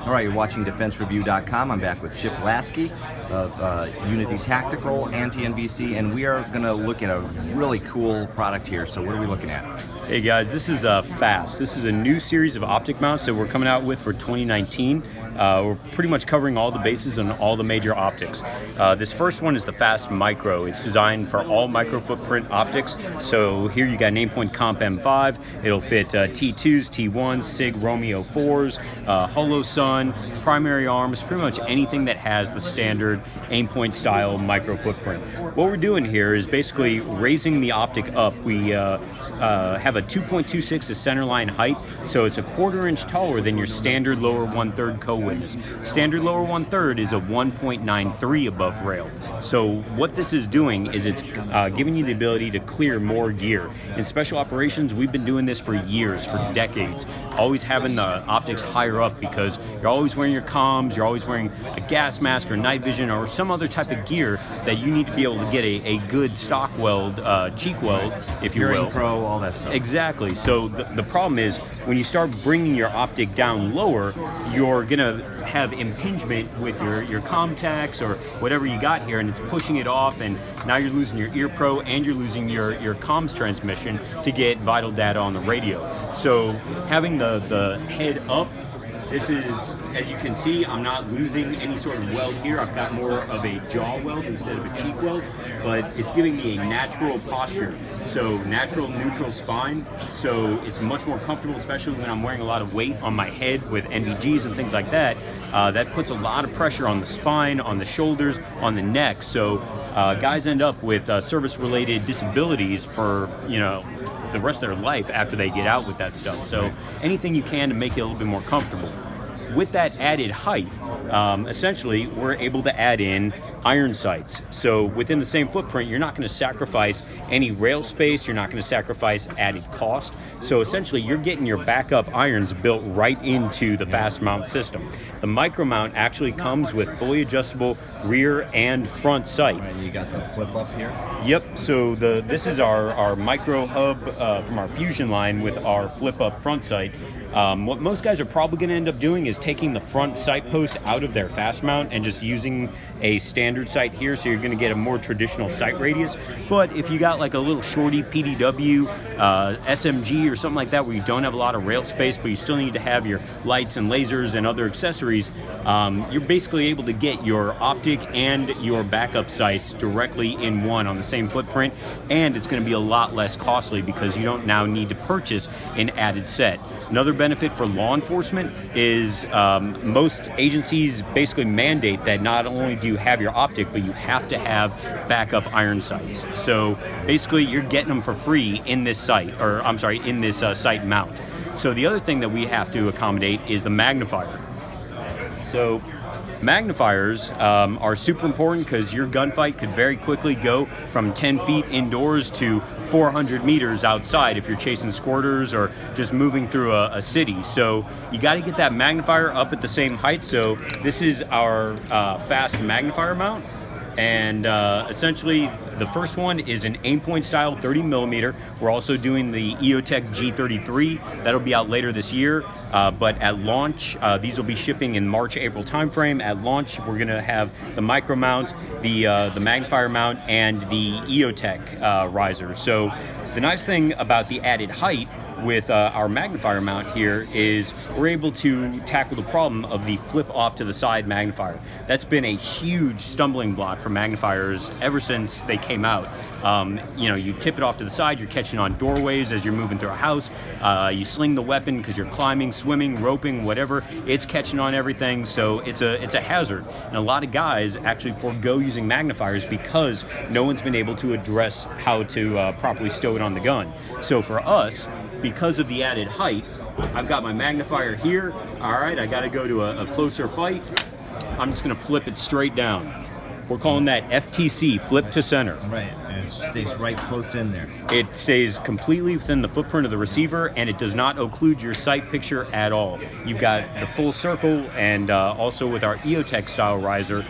All right, you're watching DefenseReview.com. I'm back with Chip Lasky of Unity Tactical and TNVC, and we are going to look at a really cool product here. So what are we looking at? Hey guys, this is Fast. This is a new series of optic mounts that we're coming out with for 2019. We're pretty much covering all the bases on all the major optics. This first one is the Fast Micro. It's designed for all micro footprint optics. So here you got an aimpoint comp M5. It'll fit T2s, T1s, SIG Romeo 4s, Holo Sun, primary arms, pretty much anything that has the standard aimpoint style micro footprint. What we're doing here is basically raising the optic up. We have a 2.26 as centerline height, so it's a 1/4 inch taller than your standard lower 1/3 co-witness. Standard lower 1/3 is a 1.93 above rail. So what this is doing is it's giving you the ability to clear more gear. In special operations, we've been doing this for years, for decades, always having the optics higher up because you're always wearing your comms, you're always wearing a gas mask or night vision or some other type of gear that you need to be able to get a good stock weld, cheek weld, if you will. Pro, all that stuff. Exactly. So the problem is when you start bringing your optic down lower, you're gonna have impingement with your contacts or whatever you got here, and it's pushing it off, and now you're losing your ear pro and you're losing your comms transmission to get vital data on the radio. So having the head up, this is, as you can see, I'm not losing any sort of weld here. I've got more of a jaw weld instead of a cheek weld, but it's giving me a natural posture. So natural neutral spine. So it's much more comfortable, especially when I'm wearing a lot of weight on my head with NVGs and things like that. That puts a lot of pressure on the spine, on the shoulders, on the neck. So guys end up with service-related disabilities for, the rest of their life after they get out with that stuff. So anything you can to make it a little bit more comfortable. With that added height, essentially we're able to add in iron sights. So within the same footprint, you're not going to sacrifice any rail space, you're not going to sacrifice added cost. So essentially you're getting your backup irons built right into the fast mount system. The micro mount actually comes with fully adjustable rear and front sight. Right, you got the flip up here? Yep, so this is our micro hub from our Fusion line with our flip up front sight. What most guys are probably going to end up doing is taking the front sight post out of their fast mount and just using a standard sight here, so you're going to get a more traditional sight radius. But if you got like a little shorty PDW, SMG or something like that where you don't have a lot of rail space but you still need to have your lights and lasers and other accessories, you're basically able to get your optic and your backup sights directly in one on the same footprint, and it's going to be a lot less costly because you don't now need to purchase an added set. Another benefit for law enforcement is most agencies basically mandate that not only do you have your optic, but you have to have backup iron sights. So basically you're getting them for free in this sight, or I'm sorry, in this sight mount. So the other thing that we have to accommodate is the magnifier. So magnifiers are super important because your gunfight could very quickly go from 10 feet indoors to 400 meters outside if you're chasing squirters or just moving through a city. So you got to get that magnifier up at the same height. So this is our fast magnifier mount. And essentially the first one is an aimpoint style 30mm. We're also doing the EOTech G33. That'll be out later this year. But at launch, these will be shipping in March, April timeframe. At launch, we're going to have the micro mount, the magnifier mount, and the EOTech riser. So the nice thing about the added height with our magnifier mount here is we're able to tackle the problem of the flip off to the side magnifier. That's been a huge stumbling block for magnifiers ever since they came out. You tip it off to the side, you're catching on doorways as you're moving through a house, you sling the weapon because you're climbing, swimming, roping, whatever, it's catching on everything, so it's a hazard. And a lot of guys actually forego using magnifiers because no one's been able to address how to properly stow it on the gun. So for us, because of the added height, I've got my magnifier here. All right, I got to go to a closer fight. I'm just going to flip it straight down. We're calling that FTC Flip to Center. Right, and it stays right close in there. It stays completely within the footprint of the receiver, and it does not occlude your sight picture at all. You've got the full circle, and also with our EOTech style riser,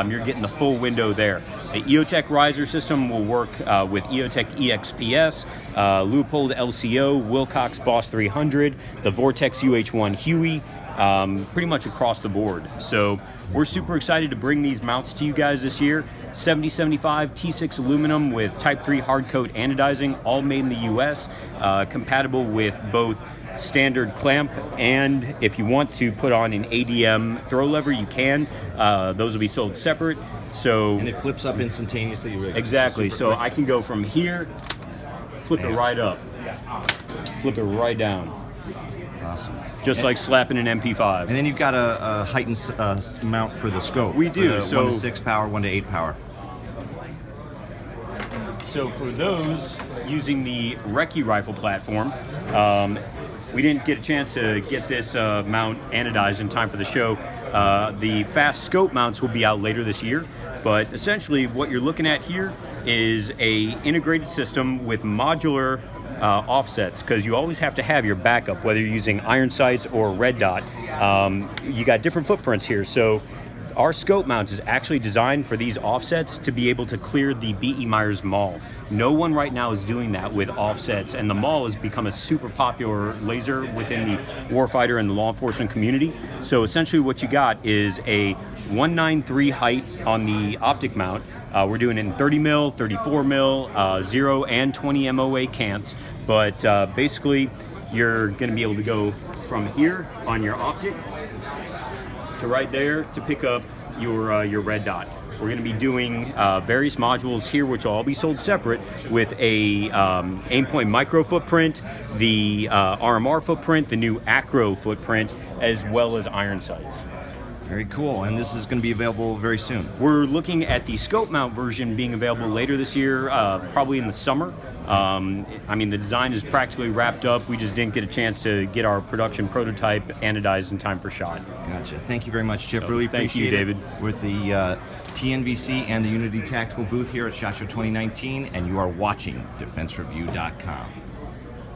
you're getting the full window there. The EOTech riser system will work with EOTech EXPS, Leupold LCO, Wilcox Boss 300, the Vortex UH1 Huey, pretty much across the board. So we're super excited to bring these mounts to you guys this year. 7075 T6 aluminum with Type 3 hard coat anodizing, all made in the US, compatible with both standard clamp, and if you want to put on an ADM throw lever, you can. Those will be sold separate. So and it flips up instantaneously. Exactly. So I can go from here, flip it right up, flip it right down. Awesome. Just like slapping an MP5. And then you've got a heightened mount for the scope. We do. So 1 to 6 power, 1 to 8 power. So for those using the Recce rifle platform, we didn't get a chance to get this mount anodized in time for the show. The fast scope mounts will be out later this year, but essentially what you're looking at here is a integrated system with modular offsets, because you always have to have your backup, whether you're using iron sights or red dot. You got different footprints here, so our scope mount is actually designed for these offsets to be able to clear the B.E. Myers Maul. No one right now is doing that with offsets, and the Maul has become a super popular laser within the warfighter and the law enforcement community. So essentially what you got is a 193 height on the Optic mount. We're doing it in 30 mil, 34 mil, 0 and 20 MOA cants, but basically you're going to be able to go from here on your Optic to right there to pick up your red dot. We're going to be doing various modules here, which will all be sold separate, with a Aimpoint micro footprint, the RMR footprint, the new Acro footprint, as well as iron sights. Very cool, and this is going to be available very soon. We're looking at the scope mount version being available later this year, probably in the summer. I mean, the design is practically wrapped up. We just didn't get a chance to get our production prototype anodized in time for shot. Gotcha. Thank you very much, Chip. So, really appreciate it. Thank you, David. We're at the TNVC and the Unity Tactical booth here at SHOT Show 2019, and you are watching DefenseReview.com.